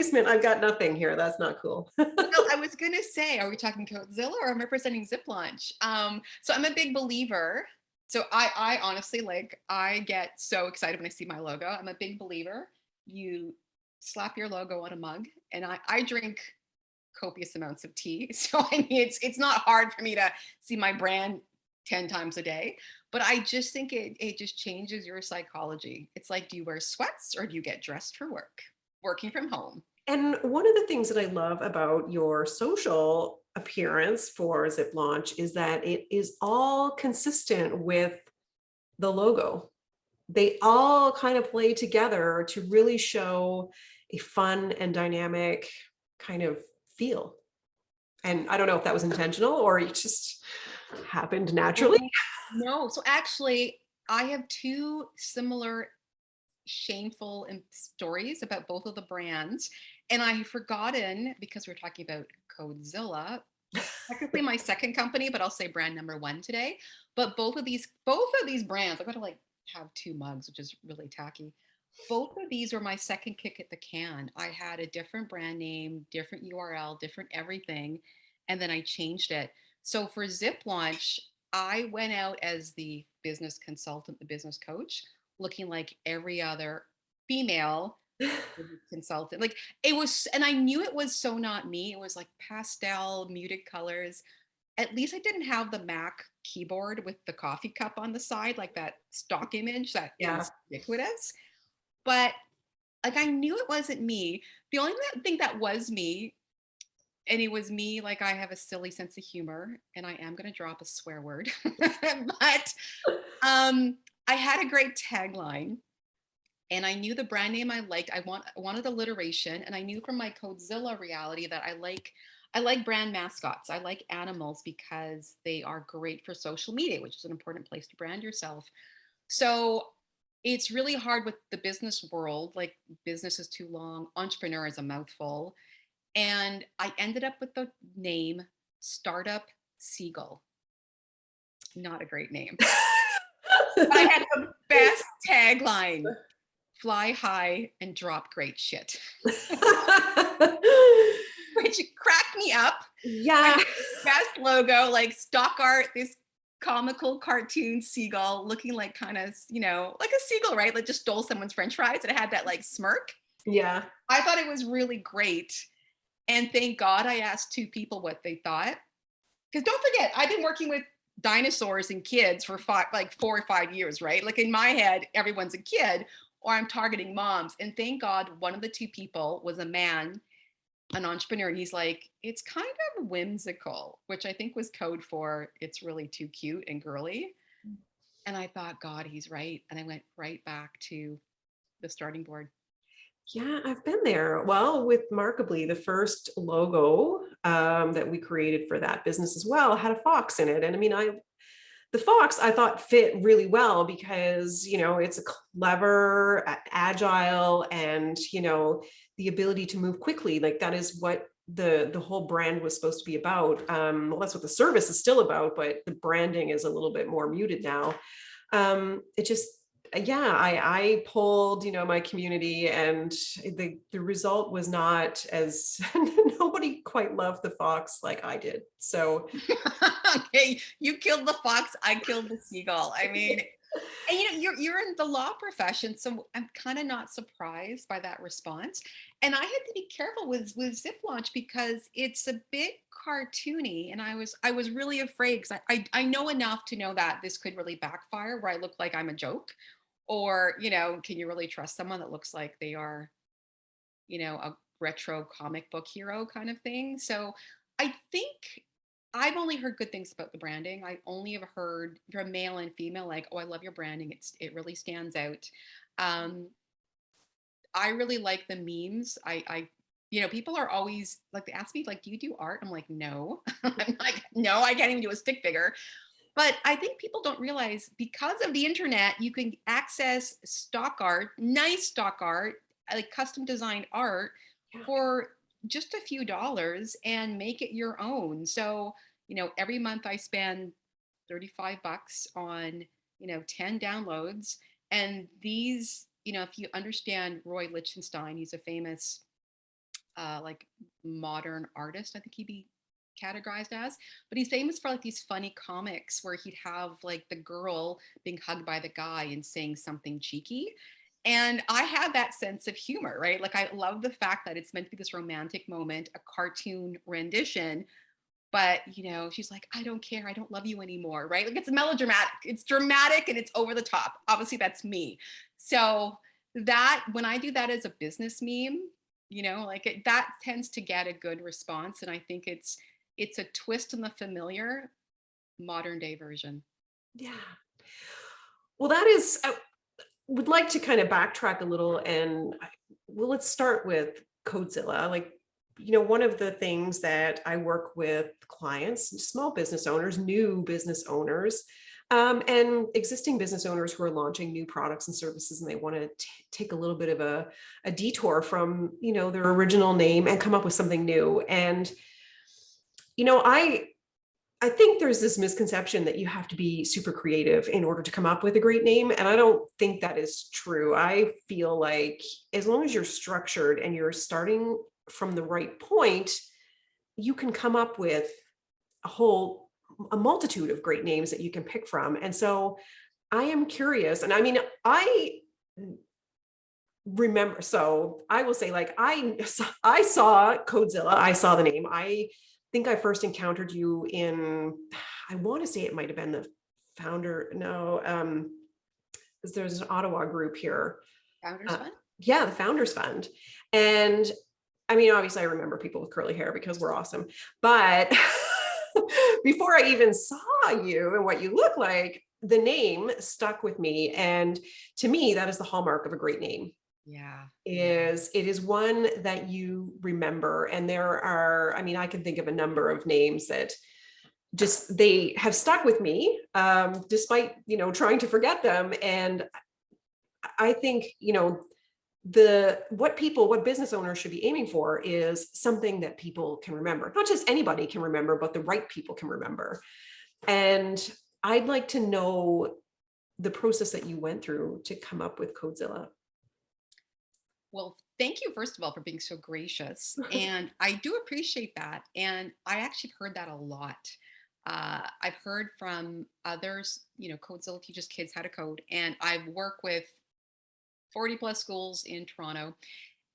basement. I've got nothing here. That's not cool. Well, I was gonna say, are we talking Codezilla or am I representing Zip Launch? So I'm a big believer. So I honestly like, I get so excited when I see my logo. I'm a big believer. You slap your logo on a mug, and I drink copious amounts of tea. So I mean, it's not hard for me to see my brand 10 times a day. But I just think it just changes your psychology. It's like, do you wear sweats or do you get dressed for work? Working from home. And one of the things that I love about your social appearance for Zip Launch is that it is all consistent with the logo. They all kind of play together to really show a fun and dynamic kind of feel. And I don't know if that was intentional or it just happened naturally. No, so actually, I have two similar shameful stories about both of the brands, and I had forgotten because we're talking about Codezilla. Technically, my second company, but I'll say brand number one today. But both of these brands, I'm gonna like have two mugs, which is really tacky. Both of these were my second kick at the can. I had a different brand name, different URL, different everything, and then I changed it. So for Zip Launch, I went out as the business consultant, the business coach, looking like every other female business consultant. Like it was, and I knew it was so not me. It was like pastel, muted colors. At least I didn't have the Mac keyboard with the coffee cup on the side, like that stock image that Yeah. is ubiquitous. But like I knew it wasn't me. The only thing that was me, and it was me, like I have a silly sense of humor, and I am gonna drop a swear word, but I had a great tagline, and I knew the brand name I liked. I wanted alliteration, and I knew from my Codezilla reality that I like brand mascots. I like animals because they are great for social media, which is an important place to brand yourself. So it's really hard with the business world. Like business is too long, entrepreneur is a mouthful. And I ended up with the name Startup Seagull. Not a great name. But I had the best tagline: fly high and drop great shit, which cracked me up. I Yeah. had the best logo, like stock art, this comical cartoon seagull looking like kind of, like a seagull, right? Like just stole someone's french fries. And it had that like smirk. Yeah. I thought it was really great. And thank God I asked two people what they thought. Because don't forget, I've been working with dinosaurs and kids for 4 or 5 years, right? Like in my head, everyone's a kid, or I'm targeting moms. And thank God one of the two people was a man, an entrepreneur. And he's like, it's kind of whimsical, which I think was code for it's really too cute and girly. And I thought, God, he's right. And I went right back to the starting board. Yeah, I've been there. Well, with Markably, the first logo that we created for that business as well had a fox in it. And I mean, the fox I thought fit really well because, it's a clever, agile, and, the ability to move quickly. Like that is what the whole brand was supposed to be about. Well, that's what the service is still about, but the branding is a little bit more muted now. It just, yeah, I polled, my community, and the result was not as nobody quite loved the fox like I did. So Okay, you killed the fox, I killed the seagull. I mean, and you're in the law profession, so I'm kind of not surprised by that response. And I had to be careful with Zip Launch because it's a bit cartoony, and I was really afraid because I know enough to know that this could really backfire, where I look like I'm a joke, or can you really trust someone that looks like they are a retro comic book hero kind of thing. So I think I've only heard good things about the branding. I only have heard from male and female, like, oh, I love your branding. It really stands out. Um, I really like the memes. People are always like, they ask me, like, do you do art? I'm like, no. I'm like, no, I can't even do a stick figure. But I think people don't realize because of the internet, you can access stock art, nice stock art, like custom designed art for just a few dollars and make it your own. So, every month I spend 35 bucks on, 10 downloads. And these, if you understand Roy Lichtenstein, he's a famous like modern artist, I think he'd be categorized as. But he's famous for like these funny comics where he'd have like the girl being hugged by the guy and saying something cheeky. And I have that sense of humor, right? Like I love the fact that it's meant to be this romantic moment, a cartoon rendition, but she's like, I don't care, I don't love you anymore, right? Like it's melodramatic, it's dramatic, and it's over the top. Obviously that's me. So that when I do that as a business meme, like that tends to get a good response, and I think it's a twist on the familiar modern day version. Yeah. Well, that is, I would like to kind of backtrack a little and well, let's start with Codezilla. Like, one of the things that I work with clients, small business owners, new business owners, and existing business owners who are launching new products and services, and they want to take a little bit of a detour from, their original name and come up with something new. And, I think there's this misconception that you have to be super creative in order to come up with a great name. And I don't think that is true. I feel like as long as you're structured and you're starting from the right point, you can come up with a multitude of great names that you can pick from. And so I am curious. And I mean, I remember, so I will say, like, I saw Codezilla, I saw the name. I think I first encountered you in, I want to say it might have been the founder, no, because there's an Ottawa group here. Founders Fund. Yeah, the Founders Fund. And I mean, obviously I remember people with curly hair because we're awesome. But before I even saw you and what you look like, the name stuck with me. And to me, that is the hallmark of a great name. Yeah. It is one that you remember. And there are, I mean, I can think of a number of names that just, they have stuck with me, despite, trying to forget them. And I think, what business owners should be aiming for is something that people can remember. Not just anybody can remember, but the right people can remember. And I'd like to know the process that you went through to come up with Codezilla. Well, thank you, first of all, for being so gracious. And I do appreciate that. And I actually heard that a lot. I've heard from others, Codezilla teaches kids how to code. And I've worked with 40 plus schools in Toronto,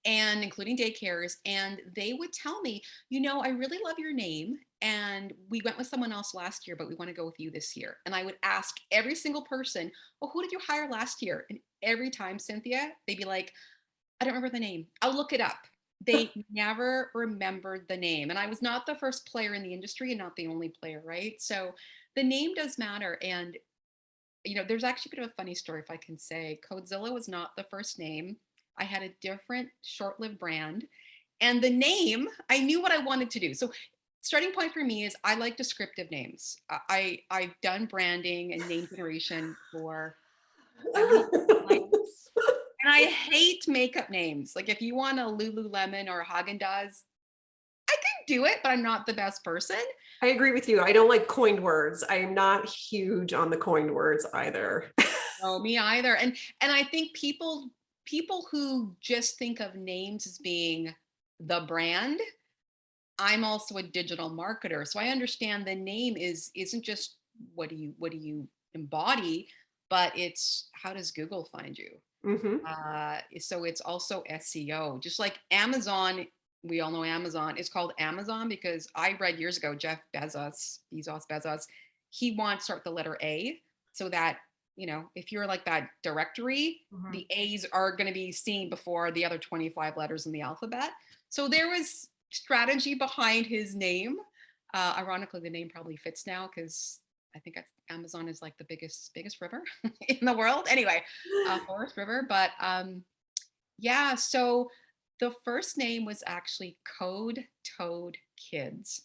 and including daycares. And they would tell me, I really love your name. And we went with someone else last year, but we want to go with you this year. And I would ask every single person, well, who did you hire last year? And every time, Cynthia, they'd be like, I don't remember the name. I'll look it up. They never remembered the name. And I was not the first player in the industry and not the only player, right? So the name does matter. And, there's actually a bit of a funny story, if I can say. Codezilla was not the first name. I had a different short-lived brand. And the name, I knew what I wanted to do. So starting point for me is I like descriptive names. I've done branding and name generation for, I don't even, and I hate makeup names. Like if you want a Lululemon or a Haagen-Dazs, I can do it, but I'm not the best person. I agree with you. I don't like coined words. I am not huge on the coined words either. No, me either. And I think people who just think of names as being the brand, I'm also a digital marketer. So I understand the name isn't just what do you embody, but it's how does Google find you? Mm-hmm. So it's also SEO. Just like Amazon, we all know Amazon is called Amazon because I read years ago, Jeff Bezos, he wants to start the letter A so that, if you're like that directory, Mm-hmm. the A's are going to be seen before the other 25 letters in the alphabet. So there was strategy behind his name. Ironically, the name probably fits now because I think Amazon is like the biggest river in the world. Anyway, Forest River. But yeah, so the first name was actually Code Toad Kids.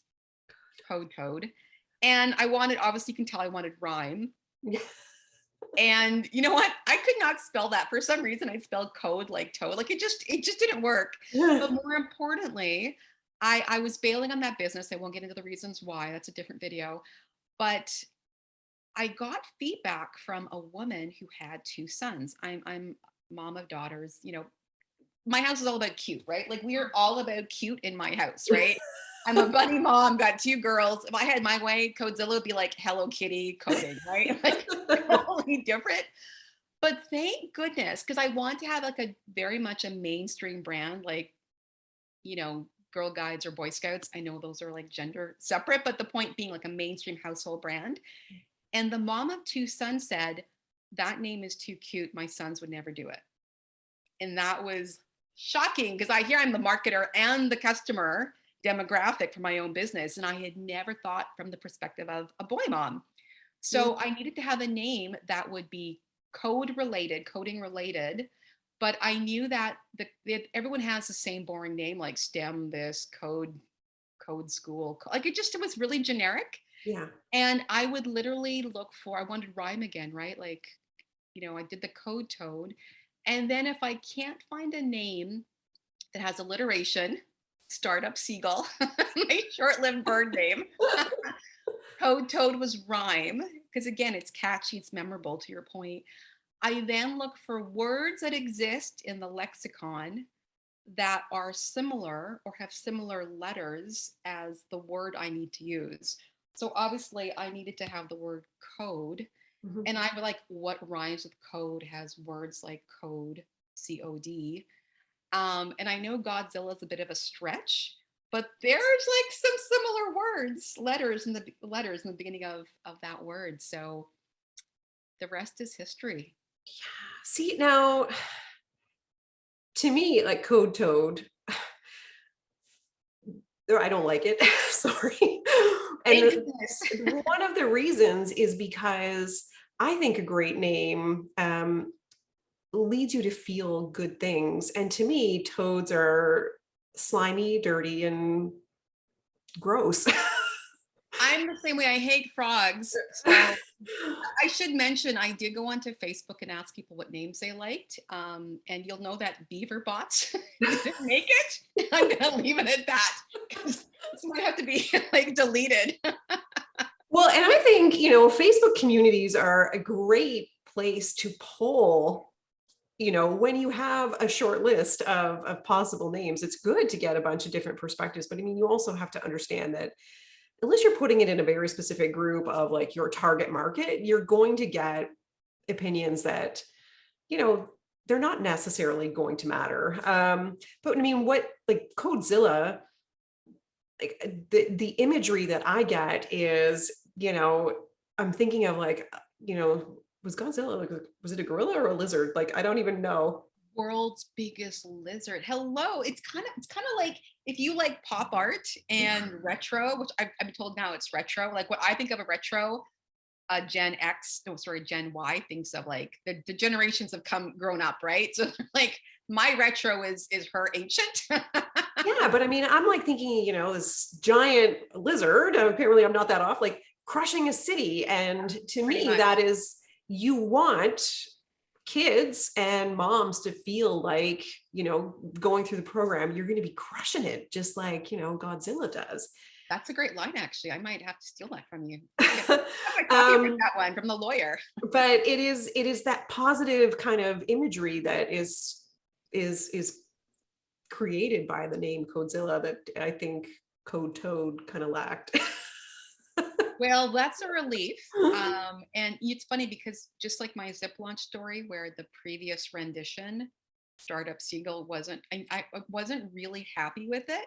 Code Toad. And I wanted, obviously you can tell I wanted rhyme. And you know what? I could not spell that. For some reason, I spelled code like toad. Like it just didn't work. But more importantly, I was bailing on that business. I won't get into the reasons why. That's a different video. But I got feedback from a woman who had two sons. I'm mom of daughters, my house is all about cute, right? Like we are all about cute in my house, right? I'm a bunny mom, got two girls. If I had my way, Codezilla would be like Hello Kitty coding, right? Like totally different. But thank goodness, because I want to have like a very much a mainstream brand, like, you know, Girl Guides or Boy Scouts. I know those are like gender separate, but the point being like a mainstream household brand. And the mom of two sons said, that name is too cute. My sons would never do it. And that was shocking because I hear I'm the marketer and the customer demographic for my own business. And I had never thought from the perspective of a boy mom. So I needed to have a name that would be code related, coding related. But I knew that everyone has the same boring name, like STEM, this code school. Like it was really generic. Yeah. And I would literally look for, I wanted rhyme again, right? Like, you know, I did the code toad. And then if I can't find a name that has alliteration, startup seagull, my short-lived bird name. Code toad was rhyme, because again, it's catchy, it's memorable to your point. I then look for words that exist in the lexicon that are similar or have similar letters as the word I need to use. So obviously I needed to have the word code. Mhm. And I were like, what rhymes with code has words like code, COD. And I know Godzilla is a bit of a stretch, but there's like some similar words, letters in the beginning of that word. So the rest is history. See, now to me, like Code Toad, or I don't like it. Sorry. And Thank goodness. one of the reasons is because I think a great name leads you to feel good things. And to me, toads are slimy, dirty, and gross. I'm the same way. I hate frogs. So I should mention I did go onto Facebook and ask people what names they liked. And you'll know that beaver bots didn't make it. I'm gonna leave it at that because this might have to be like deleted. Well, and I think, Facebook communities are a great place to poll. When you have a short list of possible names, it's good to get a bunch of different perspectives. But I mean, you also have to understand that unless you're putting it in a very specific group of like your target market, you're going to get opinions that, you know, they're not necessarily going to matter. But I mean, what like Codezilla, like the imagery that I get is, I'm thinking of like, was Godzilla like was it a gorilla or a lizard? Like I don't even know. World's biggest lizard. Hello. It's kind of like if you like pop art and retro, which I'm told now it's retro. Like what I think of a retro, Gen X, no, sorry, Gen Y thinks of like the generations have grown up, right? So like my retro is her ancient. Yeah, but I mean, I'm like thinking, this giant lizard, apparently I'm not that off, like crushing a city. And to Pretty me, much. that is, you want kids and moms to feel like, going through the program, you're going to be crushing it, just like, Godzilla does. That's a great line, actually. I might have to steal that from you. Have my copyright um, that one from the lawyer. but it is that positive kind of imagery that is created by the name Codezilla that I think Code Toad kind of lacked. Well, that's a relief. And it's funny because just like my Zip launch story, where the previous rendition, Startup Seagull, I wasn't really happy with it,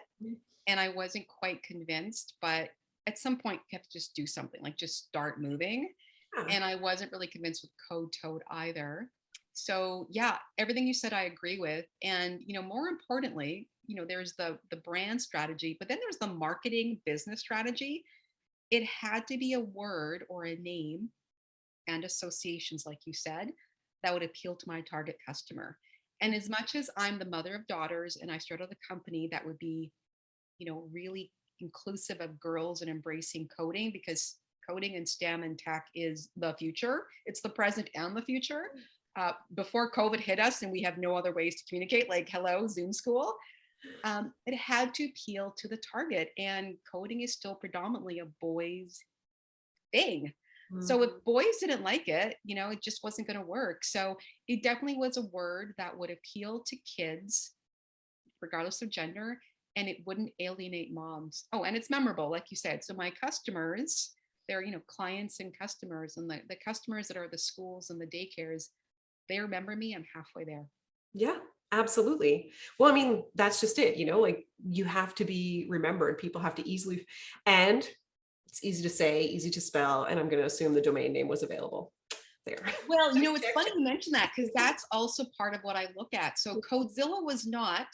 and I wasn't quite convinced. But at some point, you have to just do something, like just start moving. Yeah. And I wasn't really convinced with Code Toad either. So yeah, everything you said I agree with. And more importantly, there's the brand strategy, but then there's the marketing business strategy. It had to be a word or a name and associations, like you said, that would appeal to my target customer. And as much as I'm the mother of daughters and I started a company that would be, really inclusive of girls and embracing coding, because coding and STEM and tech is the future. It's the present and the future. Before COVID hit us and we have no other ways to communicate, like hello, Zoom school, it had to appeal to the target. And coding is still predominantly a boys thing. So if Mhm. boys didn't like it, it just wasn't going to work. So it definitely was a word that would appeal to kids regardless of gender, and it wouldn't alienate moms. Oh, and it's memorable, like you said. So my customers, they're, clients and customers, and the customers that are the schools and the daycares, they remember me. I'm halfway there. Yeah, absolutely. Well, I mean, that's just it, like you have to be remembered. People have to easily, and it's easy to say, easy to spell, and I'm going to assume the domain name was available there. Well, it's Check, funny check. you mention that, because that's also part of what I look at. So Codezilla was not,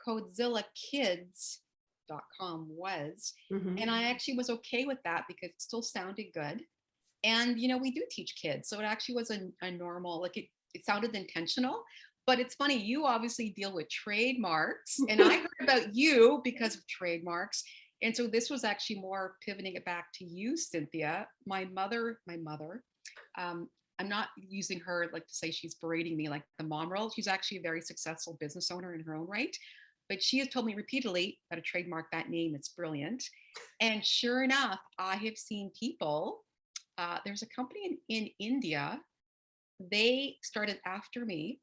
CodezillaKids.com was. Mhm. And I actually was okay with that because it still sounded good. And, we do teach kids. So it actually was a normal, like it sounded intentional. But it's funny, you obviously deal with trademarks. And I heard about you because of trademarks. And so this was actually more pivoting it back to you, Cynthia. My mother, I'm not using her like to say she's berating me like the mom role. She's actually a very successful business owner in her own right. But she has told me repeatedly how to trademark that name. It's brilliant. And sure enough, I have seen people. There's a company in India. They started after me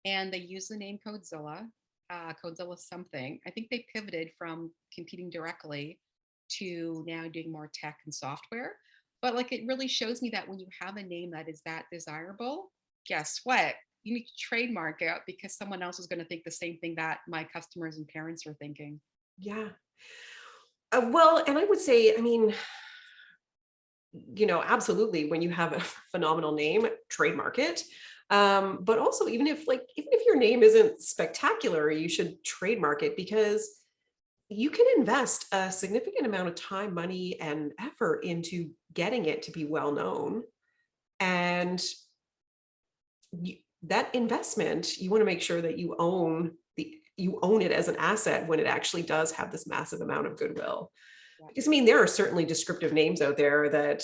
and they used the name Codezilla, Codezilla something. I think they pivoted from competing directly to now doing more tech and software. But like it really shows me that when you have a name that is that desirable, guess what? You need to trademark it because someone else is going to think the same thing that my customers and parents are thinking. Yeah. Well, and I would say, I mean, absolutely, when you have a phenomenal name, trademark it. But also, even if your name isn't spectacular, you should trademark it, because you can invest a significant amount of time, money, and effort into getting it to be well known. And that investment, you want to make sure that you own it as an asset when it actually does have this massive amount of goodwill. Yeah. Because I mean, there are certainly descriptive names out there that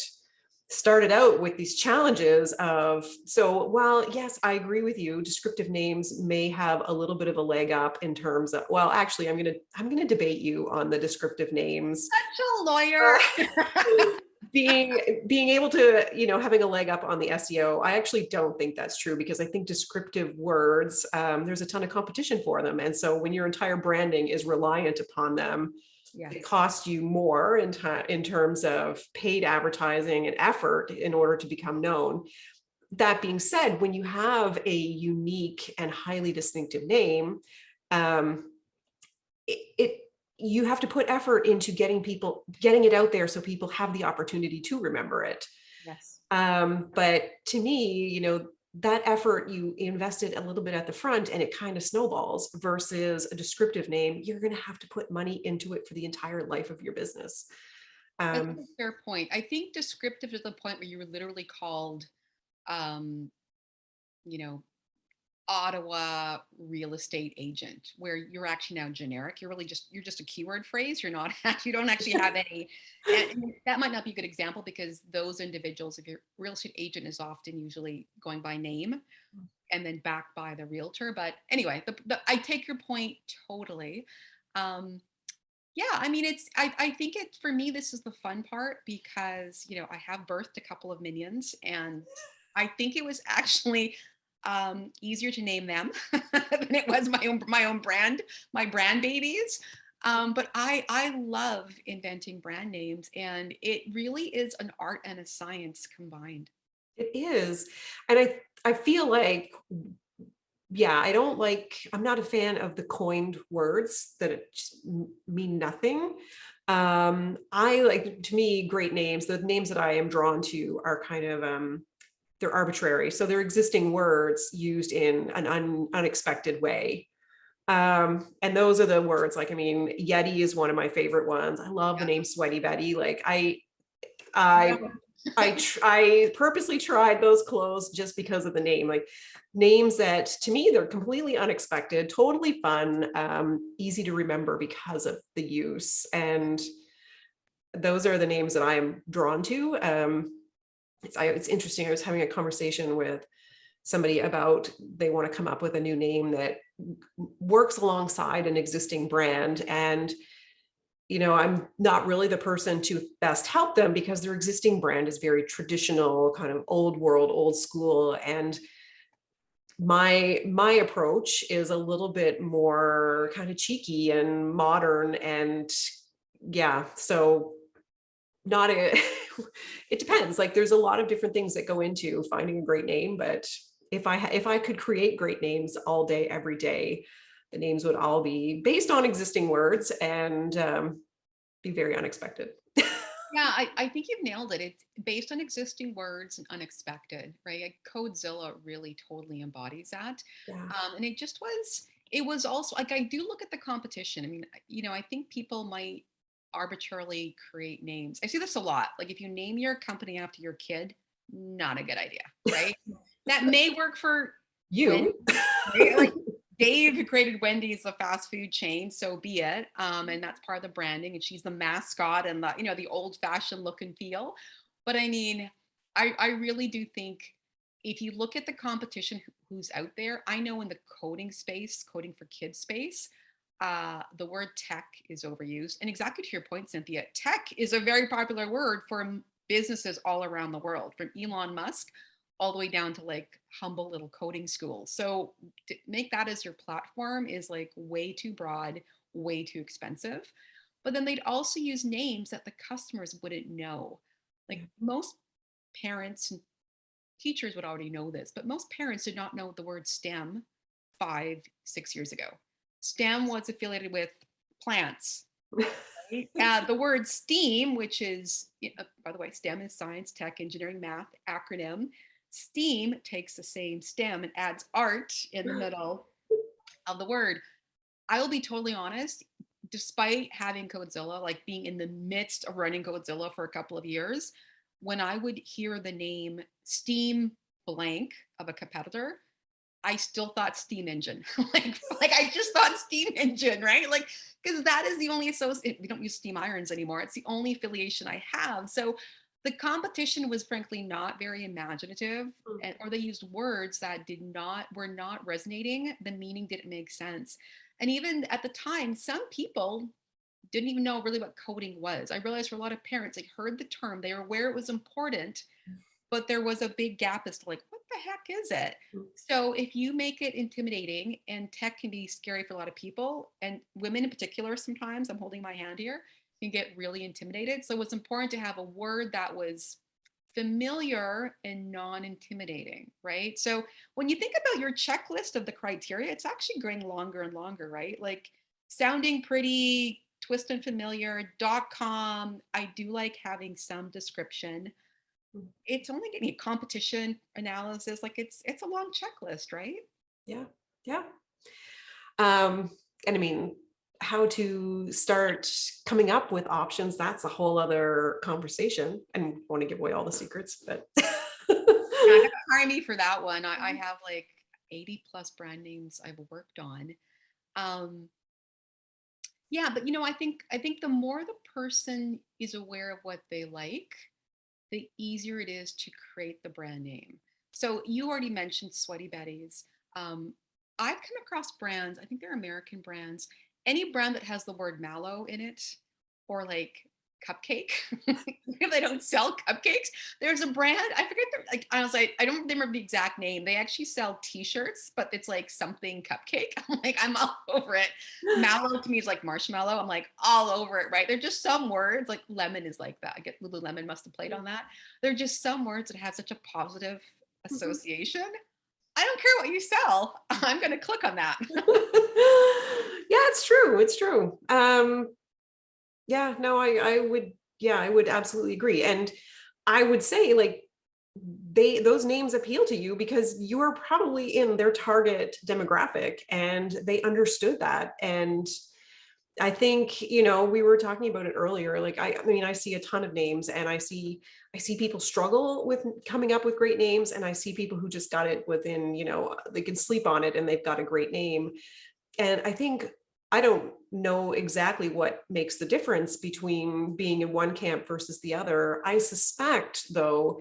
started out with these challenges of, so while yes, I agree with you, descriptive names may have a little bit of a leg up in terms of, well, actually, I'm gonna debate you on the descriptive names. Such a lawyer. Being able to, having a leg up on the SEO, I actually don't think that's true, because I think descriptive words, there's a ton of competition for them. And so when your entire branding is reliant upon them, Yes. it costs you more in terms of paid advertising and effort in order to become known. That being said, when you have a unique and highly distinctive name, it you have to put effort into getting it out there so people have the opportunity to remember it. Yes. But to me, that effort, you invested a little bit at the front and it kind of snowballs, versus a descriptive name, you're going to have to put money into it for the entire life of your business. That's a fair point. I think descriptive to the point where you were literally called, you know, Ottawa real estate agent, where you're actually now generic. You're just a keyword phrase. You're not you don't actually have any, and that might not be a good example because those individuals, if your real estate agent is often usually going by name and then backed by the realtor. But anyway, I take your point totally. Yeah, I mean, I think it, for me, this is the fun part because, I have birthed a couple of minions and I think it was actually easier to name them than it was my own brand, my brand babies. But I love inventing brand names, and it really is an art and a science combined. It is. And I feel like, yeah, I'm not a fan of the coined words that it just mean nothing. I like, to me, great names, the names that I am drawn to are kind of, they're arbitrary. So they're existing words used in an unexpected way. And those are the words, like, I mean, Yeti is one of my favorite ones. I love the name Sweaty Betty. Like I I purposely tried those clothes just because of the name, like names that to me, they're completely unexpected, totally fun, easy to remember because of the use. And those are the names that I am drawn to. It's interesting. I was having a conversation with somebody about, they want to come up with a new name that works alongside an existing brand. And I'm not really the person to best help them because their existing brand is very traditional, kind of old world, old school. And my approach is a little bit more kind of cheeky and modern, and yeah, so not a it depends. Like there's a lot of different things that go into finding a great name, but if I could create great names all day every day, the names would all be based on existing words and be very unexpected. Yeah, I think you've nailed it. It's based on existing words and unexpected, right? Like Codezilla really totally embodies that. Yeah. And it was also like, I do look at the competition. I mean, I think people might arbitrarily create names. I see this a lot. Like if you name your company after your kid, not a good idea, right? That may work for Wendy's, You. right? Like Dave created Wendy's, the fast food chain, so be it. And that's part of the branding, and she's the mascot and the old fashioned look and feel. But I mean, I really do think if you look at the competition who's out there, I know in the coding space, coding for kids space, the word tech is overused. And exactly to your point, Cynthia, tech is a very popular word for businesses all around the world, from Elon Musk all the way down to like humble little coding schools. So to make that as your platform is like way too broad, way too expensive. But then they'd also use names that the customers wouldn't know. Like most parents and teachers would already know this, but most parents did not know the word STEM 5, 6 years ago. STEM was affiliated with plants. Right? The word STEAM, which is, by the way, STEM is science, tech, engineering, math acronym. STEAM takes the same STEM and adds art in the middle of the word. I will be totally honest, despite having Codezilla, like being in the midst of running Codezilla for a couple of years, when I would hear the name Steam blank of a competitor, I still thought steam engine. like I just thought steam engine, right? Like, because that is the only associate. We don't use steam irons anymore. It's the only affiliation I have. So the competition was frankly not very imaginative, or they used words that were not resonating. The meaning didn't make sense. And even at the time, some people didn't even know really what coding was. I realized for a lot of parents, they heard the term, they were aware it was important, but there was a big gap as to like, what the heck is it? So if you make it intimidating, and tech can be scary for a lot of people, and women in particular, sometimes I'm holding my hand here, can get really intimidated. So it's important to have a word that was familiar and non-intimidating, right? So when you think about your checklist of the criteria, it's actually growing longer and longer, right? Like sounding pretty, twist and familiar, .com. I do like having some description. It's only getting a competition analysis. Like it's a long checklist, right? Yeah. Yeah. Um, and I mean, how to start coming up with options, that's a whole other conversation. And I want to give away all the secrets, but Yeah, I gotta hire me for that one. I have like 80 plus brand names I've worked on. Um, yeah, but I think the more the person is aware of what they like, the easier it is to create the brand name. So you already mentioned Sweaty Betty's. Um, I've come across brands, I think they're American brands, any brand that has the word mallow in it, or like cupcake. If they don't sell cupcakes, there's a brand, I forget, like honestly, I don't remember the exact name. They actually sell t-shirts, but it's like something cupcake. I'm like, I'm all over it. Mallow to me is like marshmallow. I'm like all over it, right? They're just some words, like lemon is like that. I get Lululemon must have played on that. They're just some words that have such a positive association. I don't care what you sell. I'm going to click on that. yeah, it's true. It's true. Yeah, no, I would absolutely agree. And I would say like those names appeal to you because you are probably in their target demographic and they understood that. And I think, we were talking about it earlier. Like, I mean, I see a ton of names and I see people struggle with coming up with great names. And I see people who just got it within, they can sleep on it and they've got a great name. And I think I don't know exactly what makes the difference between being in one camp versus the other. I suspect, though,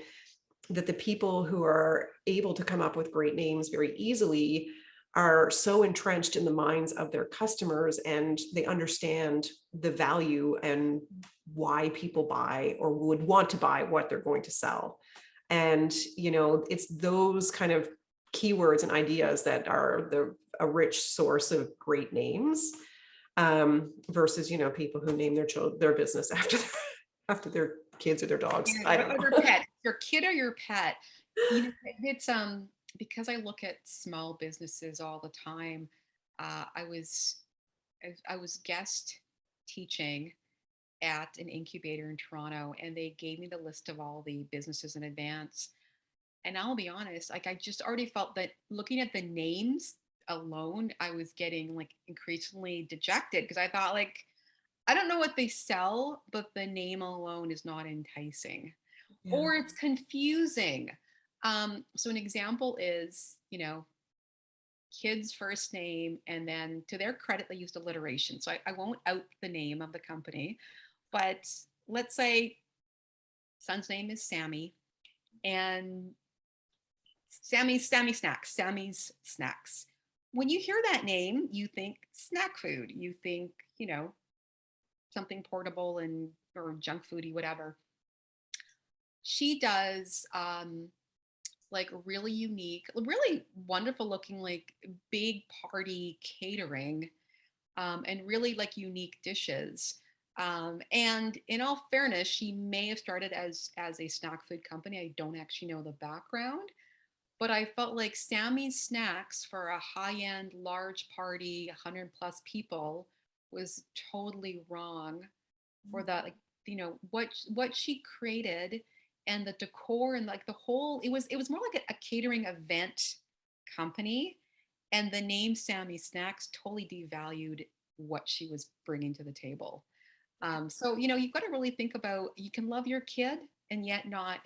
that the people who are able to come up with great names very easily are so entrenched in the minds of their customers, and they understand the value and why people buy or would want to buy what they're going to sell. And, it's those kind of keywords and ideas that are a rich source of great names, versus, people who name their business after their kids or their dogs. I don't Or know. your pet, your kid or your pet. It's because I look at small businesses all the time. I was I was guest teaching at an incubator in Toronto, and they gave me the list of all the businesses in advance. And I'll be honest, like I just already felt that looking at the names alone, I was getting like increasingly dejected because I thought like I don't know what they sell, but the name alone is not enticing Yeah. or it's confusing. So an example is, kid's first name, and then to their credit, they used alliteration. So I won't out the name of the company, but let's say son's name is Sammy, and Sammy's Snacks. When you hear that name, you think snack food. You think, something portable and or junk foody, whatever. She does like really unique, really wonderful looking, like big party catering, and really like unique dishes. And in all fairness, she may have started as a snack food company. I don't actually know the background, but I felt like Sammy's Snacks for a high-end, large party, 100 plus people was totally wrong for that. Like, what she created and the decor and like the whole, it was more like a catering event company. And the name Sammy Snacks totally devalued what she was bringing to the table. So, you've got to really think about, you can love your kid and yet not,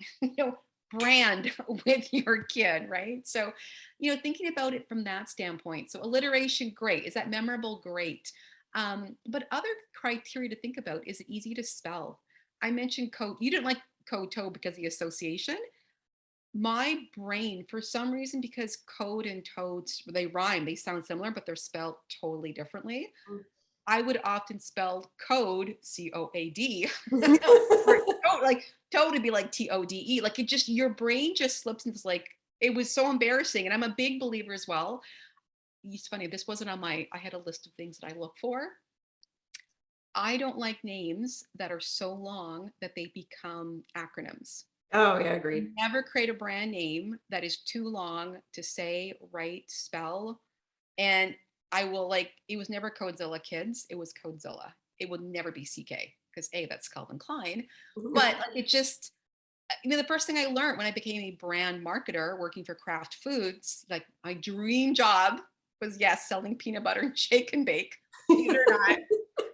brand with your kid, right? So, thinking about it from that standpoint. So alliteration, great. Is that memorable? Great. But other criteria to think about, is it easy to spell? I mentioned code. You didn't like code toe because of the association. My brain, for some reason, because code and toads, they rhyme, they sound similar, but they're spelled totally differently. I would often spell code COAD, or toad, like toad would be like TODE. Like it just, your brain just slips into like, it was so embarrassing. And I'm a big believer as well. It's funny, this wasn't on I had a list of things that I look for. I don't like names that are so long that they become acronyms. Oh yeah, agreed. Never create a brand name that is too long to say, write, spell. And I will like, it was never Codezilla Kids, it was Codezilla. It would never be CK because A, that's Calvin Klein. But like, it just, the first thing I learned when I became a brand marketer working for Kraft Foods, like my dream job was, yes, selling peanut butter and shake and bake. Believe it or not.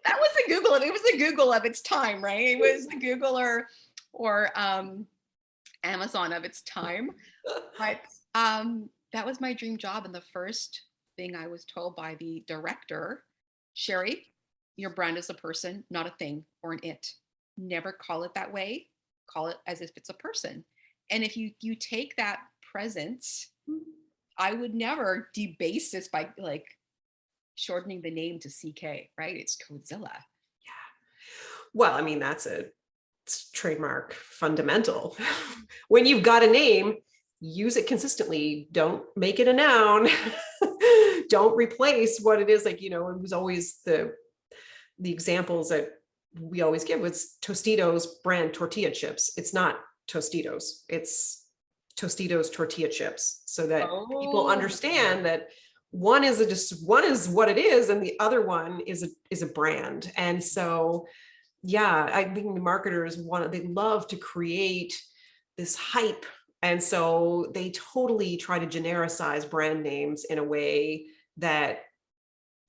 That was the Google. It was the Google of its time, right? It was the Google or Amazon of its time. But that was my dream job. And the first thing I was told by the director, Sheri, your brand is a person, not a thing or an it. Never call it that way. Call it as if it's a person. And if you take that presence, I would never debase this by like shortening the name to CK, right? It's Codezilla. Yeah. Well, I mean, that's a trademark fundamental. When you've got a name, use it consistently. Don't make it a noun. Don't replace what it is. Like, it was always the examples that we always give was Tostitos brand tortilla chips. It's not Tostitos. It's Tostitos tortilla chips, so that people understand that one is what it is, and the other one is a brand. And so, yeah, I think the marketers they love to create this hype. And so they totally try to genericize brand names in a way that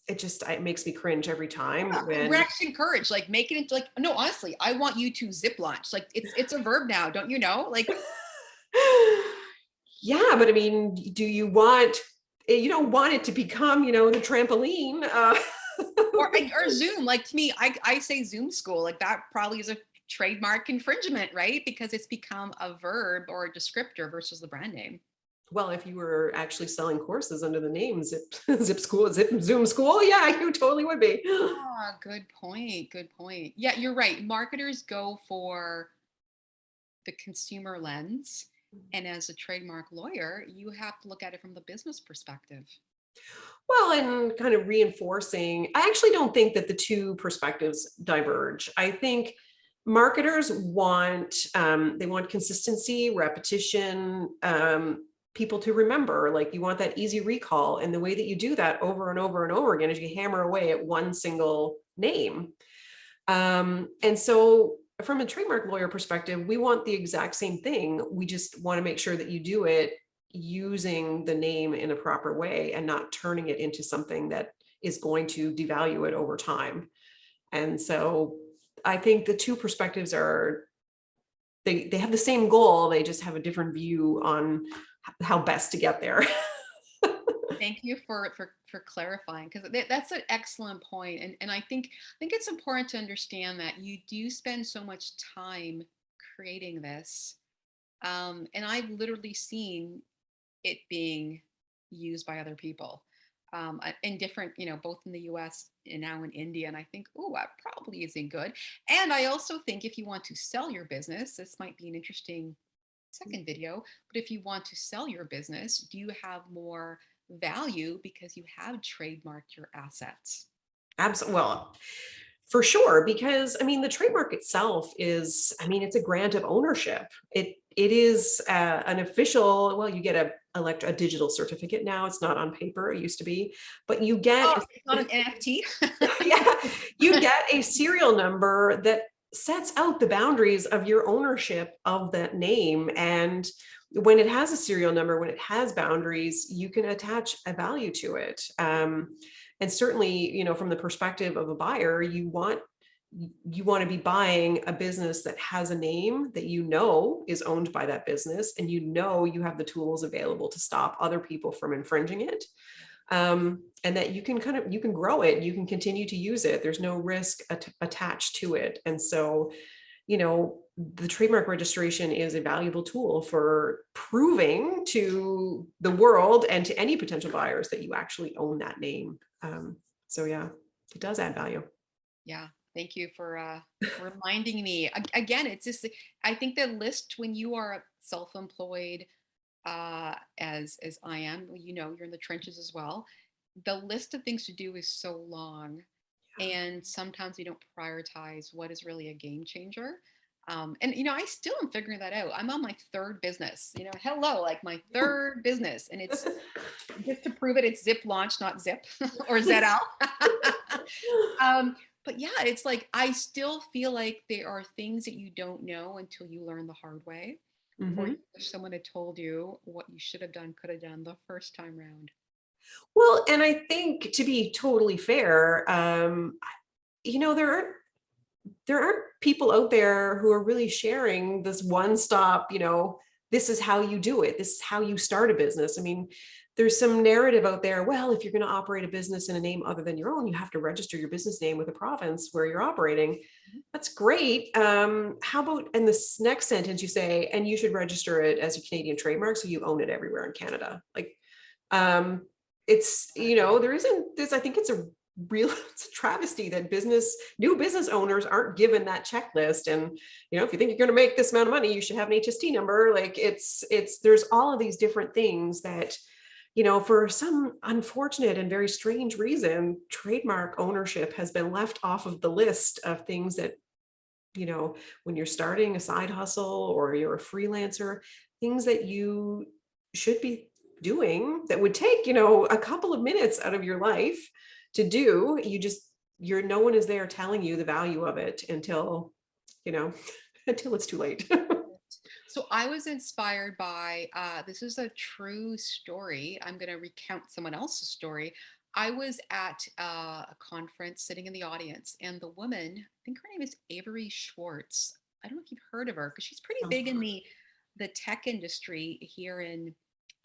it makes me cringe every time. Yeah, When we're actually encouraged, like make it into like, no, honestly, I want you to zip launch. Like it's a verb now, don't you know? Like yeah, but I mean, you don't want it to become, the trampoline. or Zoom. Like to me, I say Zoom school. Like that probably is a trademark infringement, right? Because it's become a verb or a descriptor versus the brand name. Well, if you were actually selling courses under the name Zip School, Zoom School, yeah, you totally would be. Ah, good point. Good point. Yeah, you're right. Marketers go for the consumer lens And as a trademark lawyer, you have to look at it from the business perspective. Well, and kind of reinforcing, I actually don't think that the two perspectives diverge. I think marketers want they want consistency, repetition, people to remember. Like you want that easy recall, and the way that you do that over and over and over again is you hammer away at one single name. And so, from a trademark lawyer perspective, we want the exact same thing. We just want to make sure that you do it using the name in a proper way and not turning it into something that is going to devalue it over time. And so, I think the two perspectives are they have the same goal. They just have a different view on how best to get there. Thank you for clarifying, because that's an excellent point. And I think it's important to understand that you do spend so much time creating this. And I've literally seen it being used by other people, in different, both in the US and now in India. And I think, oh, that probably isn't good. And I also think if you want to sell your business, this might be an interesting second video, but if you want to sell your business, do you have more value because you have trademarked your assets? Absolutely. Well, for sure, because I mean, the trademark itself is, I mean, it's a grant of ownership. It is an official. Well, you get a digital certificate now. It's not on paper. It used to be, but you get Oh, it's not an NFT. yeah, you get a serial number that sets out the boundaries of your ownership of that name. And when it has a serial number, when it has boundaries, you can attach a value to it. And certainly, from the perspective of a buyer, you want to be buying a business that has a name that is owned by that business, and you have the tools available to stop other people from infringing it, and that you can grow it, you can continue to use it, there's no risk attached to it. And so, the trademark registration is a valuable tool for proving to the world and to any potential buyers that you actually own that name. So yeah, it does add value. Yeah, thank you for reminding me. Again, it's just, I think the list when you are self-employed, as I am, you're in the trenches as well. The list of things to do is so long, and sometimes we don't prioritize what is really a game changer. And I still am figuring that out. I'm on my third business. Hello, like my third business, and it's just to prove it. It's Zip Launch, not Zip or ZL. But yeah, it's like I still feel like there are things that you don't know until you learn the hard way, or Mhm. you wish someone had told you what you should have done, could have done the first time round. Well, and I think, to be totally fair, there aren't people out there who are really sharing this one stop, this is how you do it. This is how you start a business. I mean, there's some narrative out there. Well, if you're going to operate a business in a name other than your own, you have to register your business name with the province where you're operating. Mhm. That's great. How about in this next sentence you say, and you should register it as a Canadian trademark so you own it everywhere in Canada? Like, um, it's, there isn't this, I think it's a real, it's a travesty that new business owners aren't given that checklist. And, if you think you're going to make this amount of money, you should have an HST number. Like there's all of these different things that, for some unfortunate and very strange reason, trademark ownership has been left off of the list of things that, when you're starting a side hustle or you're a freelancer, things that you should be doing that would take, a couple of minutes out of your life to do. No one is there telling you the value of it until, you know, until it's too late. So I was inspired by this is a true story. I'm going to recount someone else's story. I was at a conference sitting in the audience, and the woman, I think her name is Avery Schwartz. I don't know if you've heard of her because she's pretty big in the tech industry here in,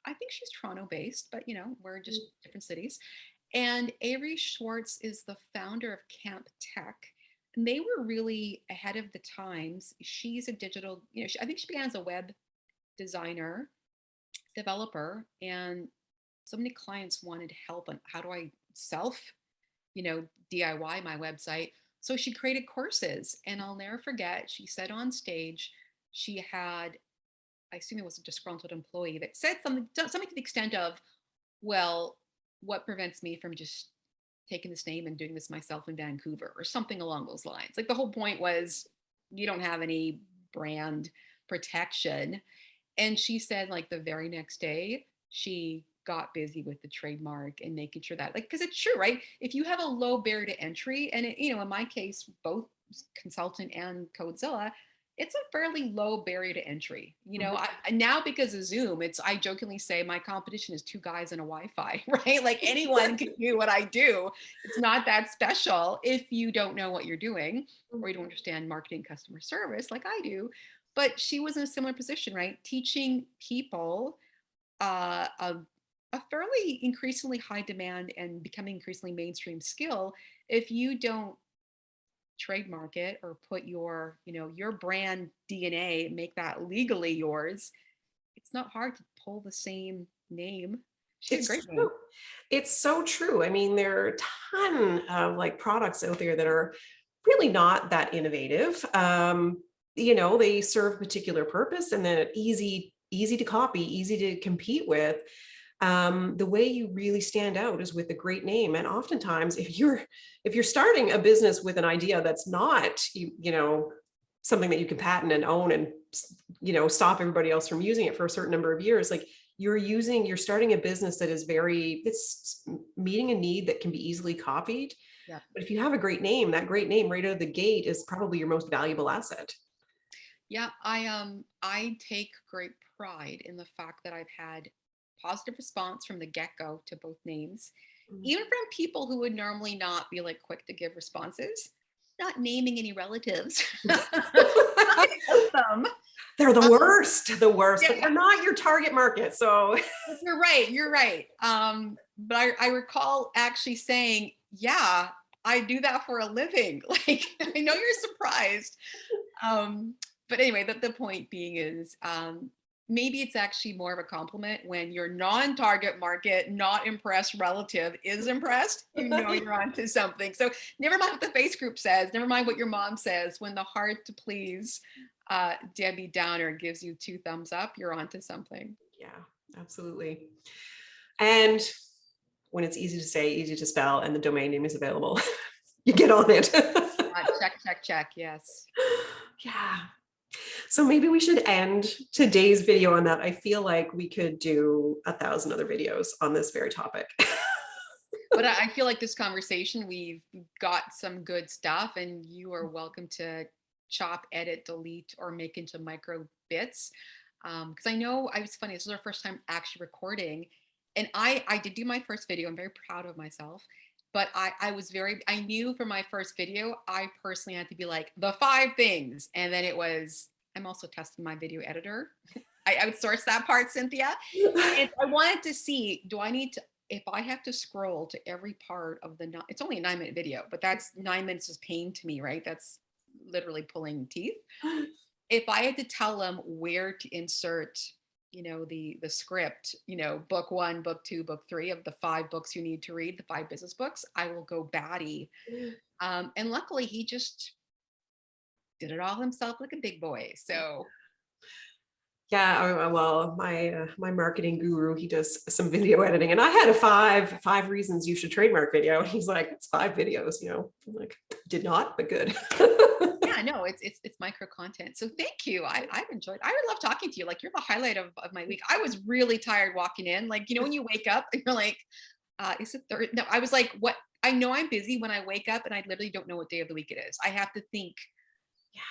I think she's Toronto based, but we're just different cities. And Avery Schwartz is the founder of Camp Tech. And they were really ahead of the times. She's a digital, I think she began as a web designer, developer, and so many clients wanted help on how do I you know, DIY my website. So she created courses. And I'll never forget, she said on stage, she had I assume it was a disgruntled employee that said something to the extent of, well, what prevents me from just taking this name and doing this myself in Vancouver, or something along those lines. Like the whole point was, you don't have any brand protection. And she said, like, the very next day, she got busy with the trademark and making sure that, like, because it's true, right? If you have a low barrier to entry, and in my case, both consultant and Codezilla, it's a fairly low barrier to entry. Mhm. Now, because of Zoom, I jokingly say my competition is two guys and a Wi-Fi, right? Like anyone can do what I do. It's not that special if you don't know what you're doing, or you don't understand marketing, customer service like I do. But she was in a similar position, right? Teaching people a fairly increasingly high demand and becoming increasingly mainstream skill. If you don't trademark it or put your brand DNA, make that legally yours, it's not hard to pull the same name. She had a It's great name. true. It's so true. I mean, there are a ton of like products out there that are really not that innovative. They serve a particular purpose and then easy to copy, easy to compete with. The way you really stand out is with a great name. And oftentimes, if you're starting a business with an idea that's not something that you can patent and own and stop everybody else from using it for a certain number of years, like you're starting a business that is it's meeting a need that can be easily copied. Yeah. But if you have a great name, that great name right out of the gate is probably your most valuable asset. Yeah, I take great pride in the fact that I've had positive response from the get-go to both names, Mhm. even from people who would normally not be like quick to give responses. Not naming any relatives. I help them. They're Um, the worst, yeah, but they're not your target market. So you're right. You're right. But I recall actually saying, "Yeah, I do that for a living." Like, I know you're surprised. Um, but anyway, the point being is, maybe it's actually more of a compliment when your non-target market, not impressed relative is impressed. You're onto something. So never mind what the face group says. Never mind what your mom says. When the hard to please Debbie Downer gives you two thumbs up, you're onto something. yeah, absolutely. And when it's easy to say, easy to spell, and the domain name is available, you get on it. Check, check, check. Yes. Yeah. So maybe we should end today's video on that. I feel like we could do 1,000 other videos on this very topic. But I feel like this conversation, we've got some good stuff, and you are welcome to chop, edit, delete, or make into micro bits. Because I know I was funny. This is our first time actually recording, and I did do my first video. I'm very proud of myself. But I knew for my first video, I personally had to be like the 5 things, and then it was. I'm also testing my video editor. I would source that part, Cynthia, and I wanted to see, do I need to, if I have to scroll to every part of it's only a 9-minute video, but that's 9 minutes is pain to me, right? That's literally pulling teeth. If I had to tell them where to insert, the script, book 1, book 2, book 3 of the 5 books you need to read, the 5 business books, I will go batty. And luckily he just did it all himself like a big boy. So Yeah, well, my marketing guru, he does some video editing, and I had a five reasons you should trademark video. He's like, it's 5 videos, I'm like, did not, but good. yeah, no, it's micro content. So thank you. I've enjoyed. I love talking to you. Like, you're the highlight of my week. I was really tired walking in. Like, when you wake up and you're like, is it third? No, I was like, what? I know I'm busy when I wake up, and I literally don't know what day of the week it is. I have to think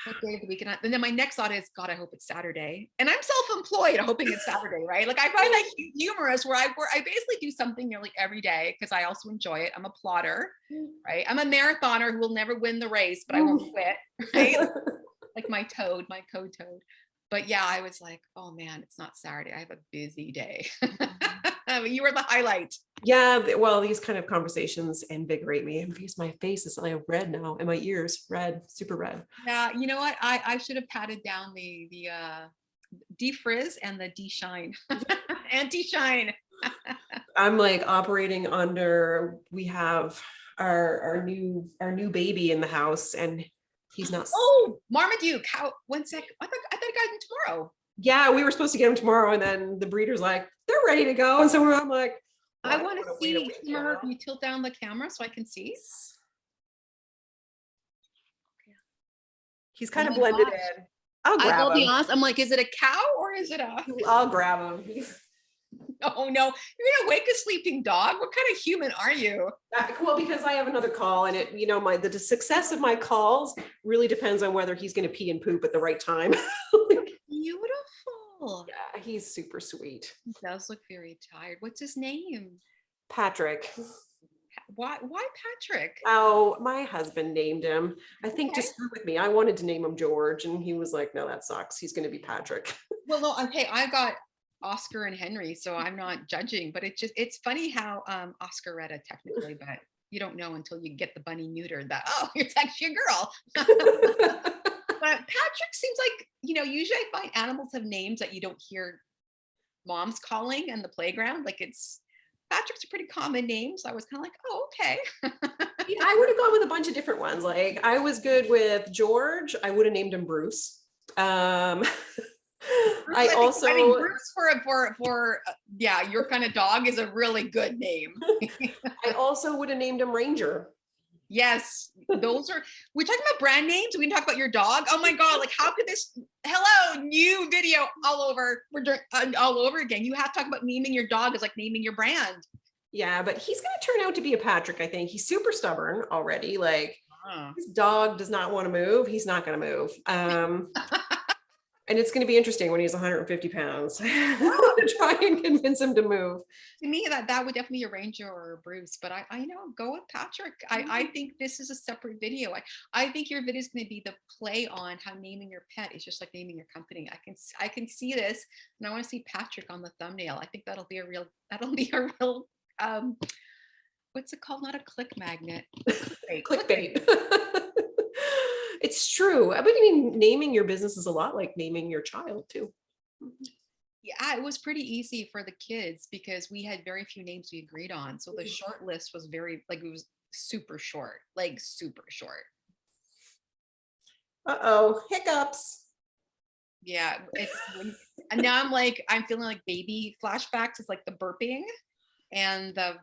what day of the week, and then my next thought is, God, I hope it's Saturday. And I'm self-employed, hoping it's Saturday, right? Like, I find that humorous where I basically do something nearly every day because I also enjoy it. I'm a plotter, right? I'm a marathoner who will never win the race, but I won't quit, right? Like my code toad. But yeah, I was like, oh man, it's not Saturday. I have a busy day. But you were the highlight. Yeah, well, these kind of conversations invigorate me, and because my face is like red now, and my ears red, super red. Yeah, you know what? I should have patted down the defrizz and the de-shine. Anti-shine. I'm like operating under, we have our new baby in the house, and he's not. Oh, Marmaduke. How? 1 sec. I thought I got him tomorrow. Yeah, we were supposed to get him tomorrow, and then the breeder's like, they're ready to go. And so I'm like, well, I I don't want to want to wait a see week, Shimmer. Can you tilt down the camera so I can see? He's Oh kind of my blended gosh. in. I'll grab I'll be him. honest. I'm like, is it a cow or is it a? I'll grab him. Oh no, you're gonna wake a sleeping dog. What kind of human are you? Well, because I have another call, and it, the success of my calls really depends on whether he's going to pee and poop at the right time. Beautiful. Yeah, he's super sweet. He does look very tired. What's his name? Patrick. Why Patrick? Oh, my husband named him. I think to Okay. screw with me. I wanted to name him George, and he was like, "No, that sucks. He's going to be Patrick." Well, no, okay, I got Oscar and Henry, so I'm not judging, but it's funny how Oscar read it technically, but you don't know until you get the bunny neutered that, oh, it's actually a girl. But Patrick seems like, usually I find animals have names that you don't hear moms calling in the playground. Like Patrick's a pretty common name. So I was kind of like, oh, okay. Yeah, I would have gone with a bunch of different ones. Like I was good with George. I would have named him Bruce. Bruce, I I think also Bruce yeah, your kind of dog is a really good name. I also would have named him Ranger. Yes, we're talking about brand names. We can talk about your dog. Oh my God, like how could hello, new video all over. We're doing all over again. You have to talk about naming your dog is like naming your brand. Yeah, but he's going to turn out to be a Patrick, I think. He's super stubborn already. Like his dog does not want to move. He's not going to move. And it's going to be interesting when he's 150 pounds to try and convince him to move. To me, that would definitely be a Ranger or a Bruce, but I go with Patrick. I think this is a separate video. I think your video is going to be the play on how naming your pet is just like naming your company. I can see this, and I want to see Patrick on the thumbnail. I think that'll be a real what's it called? Not a click magnet. Clickbait. It's true. But I mean, naming your business is a lot like naming your child too. Yeah, it was pretty easy for the kids because we had very few names we agreed on. So the short list was it was super short, like super short. Uh-oh, hiccups. Yeah, and now I'm feeling like baby flashbacks. It's like the burping and the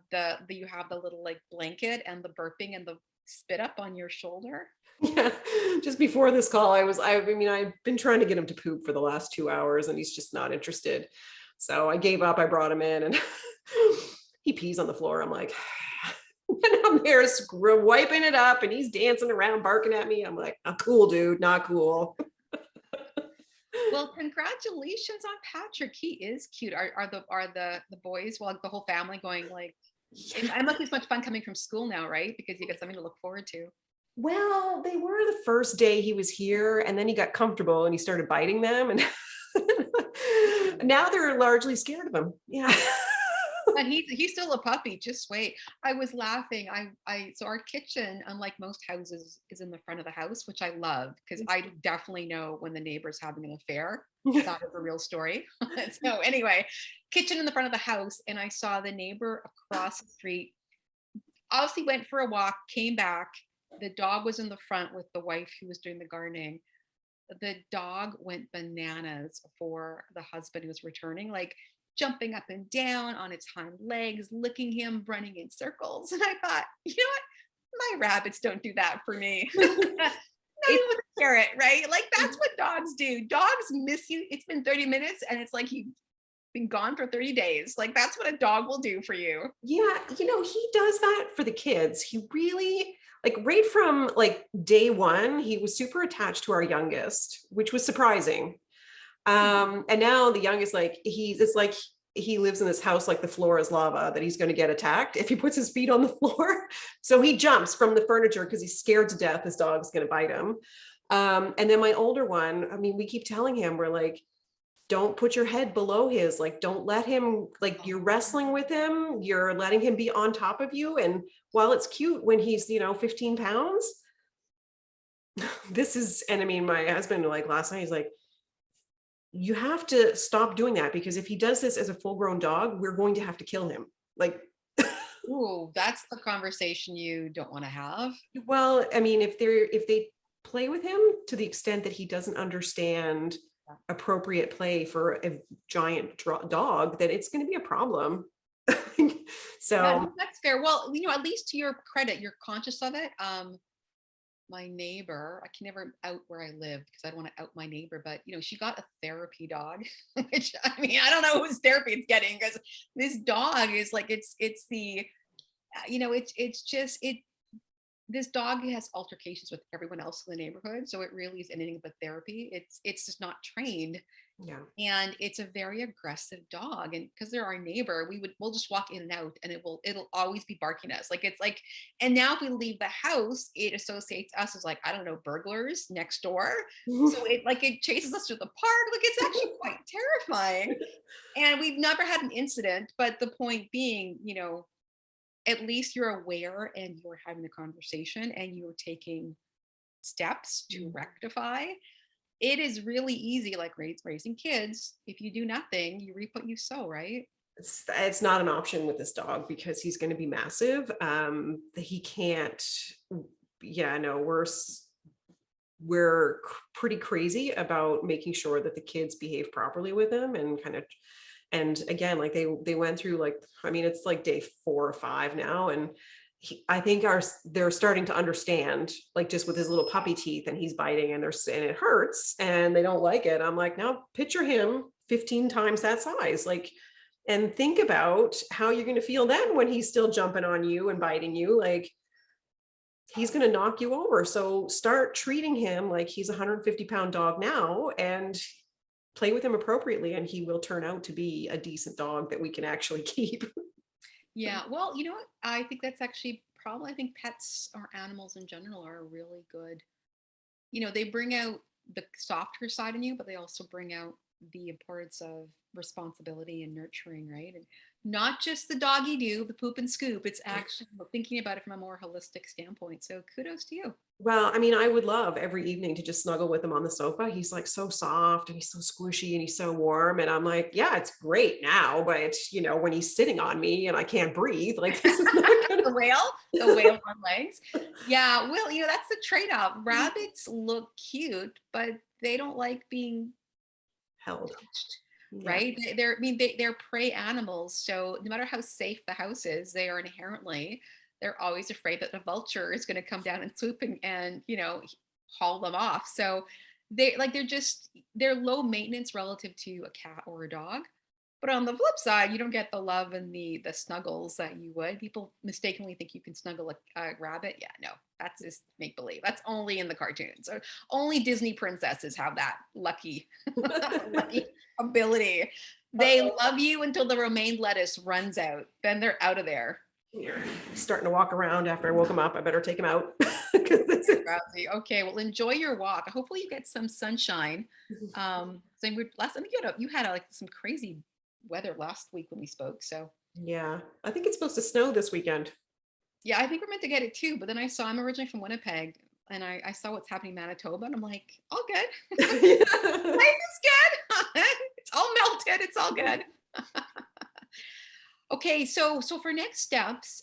you have the little like blanket and the burping and the spit up on your shoulder. Yeah, just before this call, I've been trying to get him to poop for the last 2 hours, and he's just not interested. So I gave up. I brought him in, and he pees on the floor. I'm like, and I'm there wiping it up, and he's dancing around, barking at me. I'm like, not cool, dude, not cool. Well, congratulations on Patrick. He is cute. Are the boys, well, like the whole family going like, it must be as much fun coming from school now, right? Because you got something to look forward to. Well, they were the first day he was here, and then he got comfortable and he started biting them, and now they're largely scared of him. Yeah. And he's still a puppy. Just wait. I was laughing. So our kitchen, unlike most houses, is in the front of the house, which I love because I definitely know when the neighbor's having an affair. That is a real story. So anyway, kitchen in the front of the house, and I saw the neighbor across the street. Obviously went for a walk, came back. The dog was in the front with the wife who was doing the gardening. The dog went bananas for the husband who was returning, like jumping up and down on its hind legs, licking him, running in circles. And I thought, you know what? My rabbits don't do that for me. Not even with a carrot, right? Like that's what dogs do. Dogs miss you. It's been 30 minutes and it's like you've been gone for 30 days. Like that's what a dog will do for you. Yeah, he does that for the kids. He really, like right from like day one, he was super attached to our youngest, which was surprising. And now the youngest, it's like he lives in this house like the floor is lava, that he's going to get attacked if he puts his feet on the floor. So he jumps from the furniture because he's scared to death his dog's going to bite him. And then my older one, I mean, we keep telling him, we're like, don't put your head below his, like, don't let him, like, you're wrestling with him, you're letting him be on top of you. And while it's cute when he's, 15 pounds, and I mean, my husband, like last night, he's like, you have to stop doing that, because if he does this as a full grown dog, we're going to have to kill him. Like, ooh, that's the conversation you don't want to have. well, I mean, if they play with him to the extent that he doesn't understand appropriate play for a giant dog, then it's going to be a problem. Yeah, So no, that's fair. Well, at least to your credit, you're conscious of it. My neighbor, I can never out where I live because I don't want to out my neighbor, but she got a therapy dog, which I mean, I don't know whose therapy it's getting because this dog is like it's the it's just it this dog has altercations with everyone else in the neighborhood, so it really is anything but therapy. It's just not trained, yeah, and it's a very aggressive dog, and because they're our neighbor, we'll just walk in and out, and it'll always be barking at us, like it's like. And now if we leave the house, it associates us as, like, I don't know, burglars next door. So it chases us through the park, like it's actually quite terrifying. And we've never had an incident, but the point being, at least you're aware and you're having a conversation and you're taking steps to rectify. It is really easy, like raising kids. If you do nothing, you reap what you sow, right? it's not an option with this dog because he's going to be massive. He can't. Yeah, no, we're pretty crazy about making sure that the kids behave properly with him, and again, like they went through, like, I mean, it's like day 4 or 5 now, and I think they're starting to understand, like, just with his little puppy teeth, and he's biting, and it hurts, and they don't like it. I'm like, now picture him 15 times that size, like, and think about how you're going to feel then when he's still jumping on you and biting you, like he's going to knock you over. So start treating him like he's a 150-pound dog now, and play with him appropriately, and he will turn out to be a decent dog that we can actually keep. Yeah. Well, you know what? I think that's actually probably, I think pets or animals in general are really good. They bring out the softer side in you, but they also bring out the importance of responsibility and nurturing, right? And not just the doggy do, the poop and scoop. It's actually thinking about it from a more holistic standpoint. So kudos to you. Well, I mean, I would love every evening to just snuggle with him on the sofa. He's like so soft, and he's so squishy, and he's so warm. And I'm like, yeah, it's great now, but it's, when he's sitting on me and I can't breathe, like this is not gonna. The whale on legs. Yeah, well, that's the trade-off. Rabbits look cute, but they don't like being Held. touched, Yeah. right? They're prey animals, so no matter how safe the house is, they're always afraid that the vulture is going to come down and swoop and haul them off. So they're low maintenance relative to a cat or a dog. But on the flip side, you don't get the love and the snuggles that you would. People mistakenly think you can snuggle a rabbit. Yeah, no, that's just make believe. That's only in the cartoons. Or only Disney princesses have that lucky, lucky ability. They love you until the romaine lettuce runs out. Then they're out of there. You're starting to walk around after I woke him up. I better take him out. Drowsy. Okay, well, enjoy your walk. Hopefully, you get some sunshine. So last time you had like some crazy weather last week when we spoke. So Yeah, I think it's supposed to snow this weekend. yeah, I think we're meant to get it too. But then I'm originally from Winnipeg, and I saw what's happening in Manitoba, and I'm like, all good. Life is good. It's all melted. It's all good. Okay, so for next steps,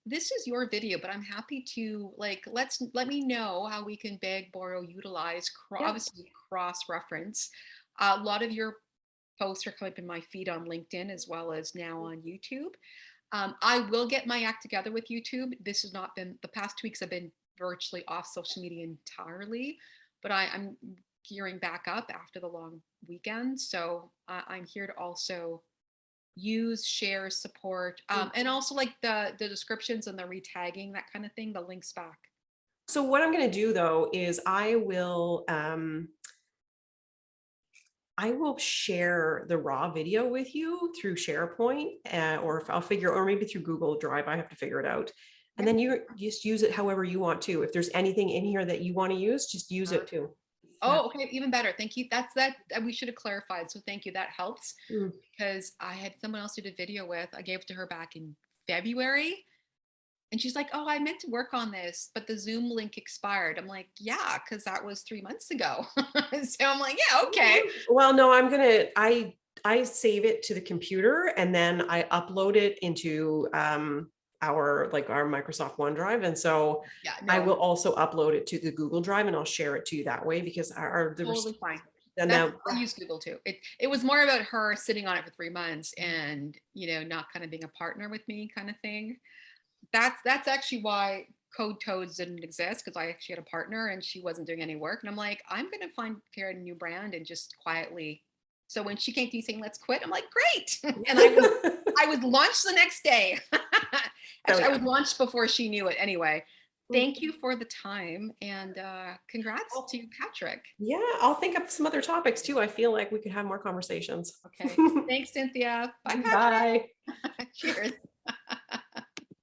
this is your video, but I'm happy to let me know how we can beg, borrow, utilize, Yeah. obviously cross reference. A lot of your posts are coming up in my feed on LinkedIn as well as now on YouTube. I will get my act together with YouTube. This has not been the past 2 weeks. I've been virtually off social media entirely, but I'm gearing back up after the long weekend. So I'm here to also use, share, support, and also like the descriptions and the retagging, that kind of thing, the links back. So what I'm going to do though is I will share the raw video with you through SharePoint, or if I'll or maybe through Google Drive. I have to figure it out. And then you just use it however you want to. If there's anything in here that you want to use, just use it too. Oh, okay, even better. Thank you. That we should have clarified. So thank you. That helps because I had someone else who did video with. I gave it to her back in February, and she's like, "Oh, I meant to work on this, but the Zoom link expired." I'm like, "Yeah, because that was 3 months ago." So I'm like, "Yeah, okay." Well, no, I save it to the computer, and then I upload it into our Microsoft OneDrive. And so Yeah, I no, will also upload it to the Google Drive, and I'll share it to you that way, because totally fine. And That's now, I use Google too. It was more about her sitting on it for 3 months and not kind of being a partner with me kind of thing. That's actually why Code Toads didn't exist, because I actually had a partner and she wasn't doing any work. And I'm like, I'm gonna create a new brand and just quietly. So when she came to me saying let's quit, I'm like, great. And I was launched the next day. oh Actually, I yeah. was launched before she knew it. Anyway, thank you for the time and congrats I'll- to Patrick. yeah, I'll think up some other topics too. I feel like we could have more conversations. Okay. Thanks, Cynthia. Bye, Bye. Patrick. Cheers.